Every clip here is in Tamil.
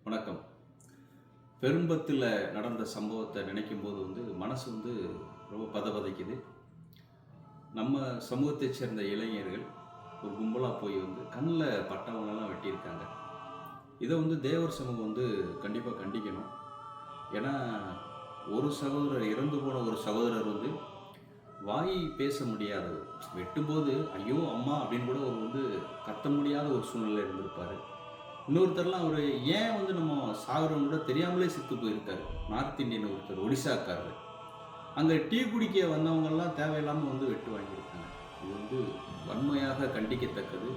வணக்கம். பெரும்பத்தில் நடந்த சம்பவத்தை நினைக்கும் போது மனசு ரொம்ப பதபதைக்குது. நம்ம சமூகத்தைச் சேர்ந்த இளைஞர்கள் ஒரு கும்பலாக போய் கண்ணில் பட்டவங்களெல்லாம் வெட்டியிருக்காங்க. இதை தேவர் சமூகம் கண்டிப்பாக கண்டிக்கணும். ஏன்னா ஒரு சகோதரர் இறந்து போன ஒரு சகோதரர் வாய் பேச முடியாதவர், வெட்டும்போது ஐயோ அம்மா அப்படின்னு கூட ஒரு கத்த முடியாத ஒரு சூழ்நிலை இருந்திருப்பார். இன்னொருத்தர்லாம் அவர் ஏன் நம்ம சாகுறவங்க கூட தெரியாமலே செத்து போயிருக்காரு. நார்த் இந்தியன் ஒருத்தர், ஒடிசாக்காரர். அங்கே டீ குடிக்க வந்தவங்கெல்லாம் தேவையில்லாமல் வெட்டு வாங்கியிருக்காங்க. இது வன்மையாக கண்டிக்கத்தக்கது.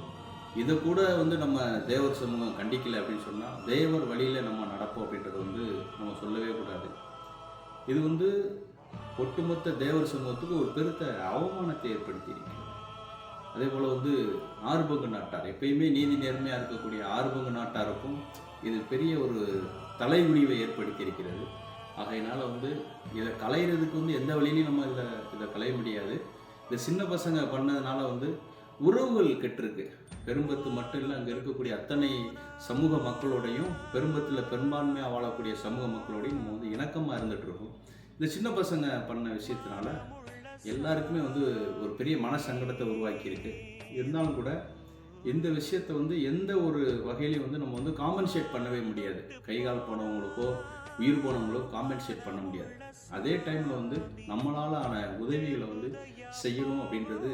இதை கூட நம்ம தேவர் சமூகம் கண்டிக்கலை அப்படின்னு சொன்னால் தேவர் வழியில் நம்ம நடப்போம் அப்படின்றத நம்ம சொல்லவே கூடாது. இது ஒட்டுமொத்த தேவர் சமூகத்துக்கு ஒரு பெருத்த அவமானத்தை ஏற்படுத்தியிருக்கு. அதே போல் ஆறுபங்கு நாட்டார், எப்பயுமே நீதி நேர்மையாக இருக்கக்கூடிய ஆறுபங்கு நாட்டாருக்கும் இது பெரிய ஒரு தலைகுனிவை ஏற்படுத்தி இருக்கிறது. ஆகையினால் இதை களையிறதுக்கு எந்த வழியிலையும் நம்ம இதை களைய முடியாது. இந்த சின்ன பசங்க பண்ணதுனால உறவுகள் கெட்டிருக்கு. பெரும்பத்து மட்டும் இல்லை, அங்கே இருக்கக்கூடிய அத்தனை சமூக மக்களோடையும், பெரும்பத்தில் பெரும்பான்மையாக வாழக்கூடிய சமூக மக்களோடையும் நம்ம இணக்கமாக இருந்துகிட்ருக்கோம். இந்த சின்ன பசங்க பண்ண விஷயத்தினால எல்லாருக்குமே ஒரு பெரிய மன சங்கடத்தை உருவாக்கியிருக்கு. இருந்தாலும் கூட இந்த விஷயத்தை எந்த ஒரு வகையிலையும் நம்ம காம்பன்சேட் பண்ணவே முடியாது. கைகால் போனவங்களுக்கோ உயிர் போனவங்களோ காம்பன்சேட் பண்ண முடியாது. அதே டைமில் நம்மளால் ஆன உதவிகளை செய்யணும் அப்படின்றது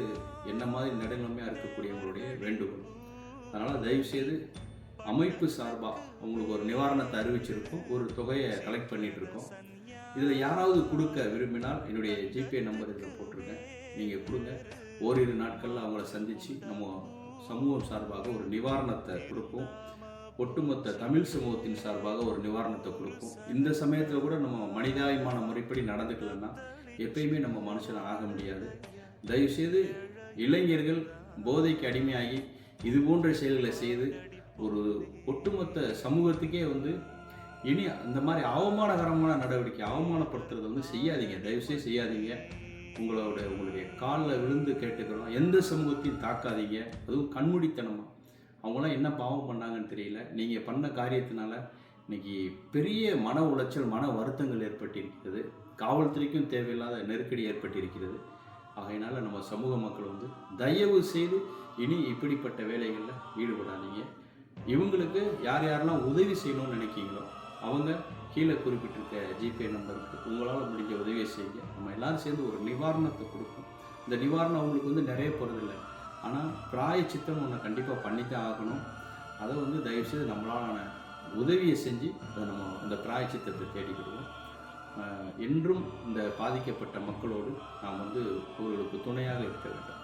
என்ன மாதிரி நடுநிலைமையாக இருக்கக்கூடியவங்களுடைய வேண்டுகோள். அதனால் தயவுசெய்து அமைப்பு சார்பாக உங்களுக்கு ஒரு நிவாரணத்தை அறிவிச்சிருக்கோம், ஒரு தொகையை கலெக்ட் பண்ணிகிட்ருக்கோம். இதில் யாராவது கொடுக்க விரும்பினால் என்னுடைய ஜிபே நம்பர் இதில் போட்டிருக்கேன், நீங்கள் கொடுங்க. ஓரிரு நாட்களில் அவங்கள சந்தித்து நம்ம சமூகம் சார்பாக ஒரு நிவாரணத்தை கொடுப்போம். ஒட்டுமொத்த தமிழ் சமூகத்தின் சார்பாக ஒரு நிவாரணத்தை கொடுப்போம். இந்த சமயத்தில் கூட நம்ம மனிதாயமான முறைப்படி நடந்துக்கலன்னா எப்பயுமே நம்ம மனுஷனை ஆக முடியாது. தயவுசெய்து இளைஞர்கள் போதைக்கு அடிமையாகி இது போன்ற செயல்களை செய்து ஒரு ஒட்டுமொத்த சமூகத்துக்கே இனி அந்த மாதிரி அவமானகரமான நடவடிக்கை, அவமானப்படுத்துறதை செய்யாதீங்க. தயவுசெய்து செய்யாதீங்க. உங்களுடைய காலில் விழுந்து கேட்டுக்கிறோம். எந்த சமூகத்தையும் தாக்காதீங்க. அதுவும் கண்மூடித்தனமாக. அவங்களாம் என்ன பாவம் பண்ணாங்கன்னு தெரியல. நீங்கள் பண்ண காரியத்தினால இன்றைக்கி பெரிய மன உளைச்சல், மன வருத்தங்கள் ஏற்பட்டிருக்கிறது. காவல்துறைக்கும் தேவையில்லாத நெருக்கடி ஏற்பட்டிருக்கிறது. ஆகையினால் நம்ம சமூக மக்கள் தயவு செய்து இனி இப்படிப்பட்ட வேலைகளில் ஈடுபடாதீங்க. இவங்களுக்கு யார் யாரெல்லாம் உதவி செய்யணும்னு நினைக்கிங்களோ அவங்க கீழே குறிப்பிட்டிருக்க ஜிபே நம்பருக்கு உங்களால் முடிஞ்ச உதவியை செய்யுங்க. நம்ம எல்லோரும் சேர்ந்து ஒரு நிவாரணத்தை கொடுப்போம். இந்த நிவாரணம் அவங்களுக்கு நிறைய போகிறதில்லை, ஆனால் பிராயச்சித்தம் ஒன்று கண்டிப்பாக பண்ணித்தான் ஆகணும். அதை தயவுசெய்து நம்மளான உதவியை செஞ்சு அதை நம்ம இந்த பிராயச்சித்தத்தை தேடிக்கிடுவோம். என்றும் இந்த பாதிக்கப்பட்ட மக்களோடு நாம் அவர்களுக்கு துணையாக இருக்க வேண்டும்.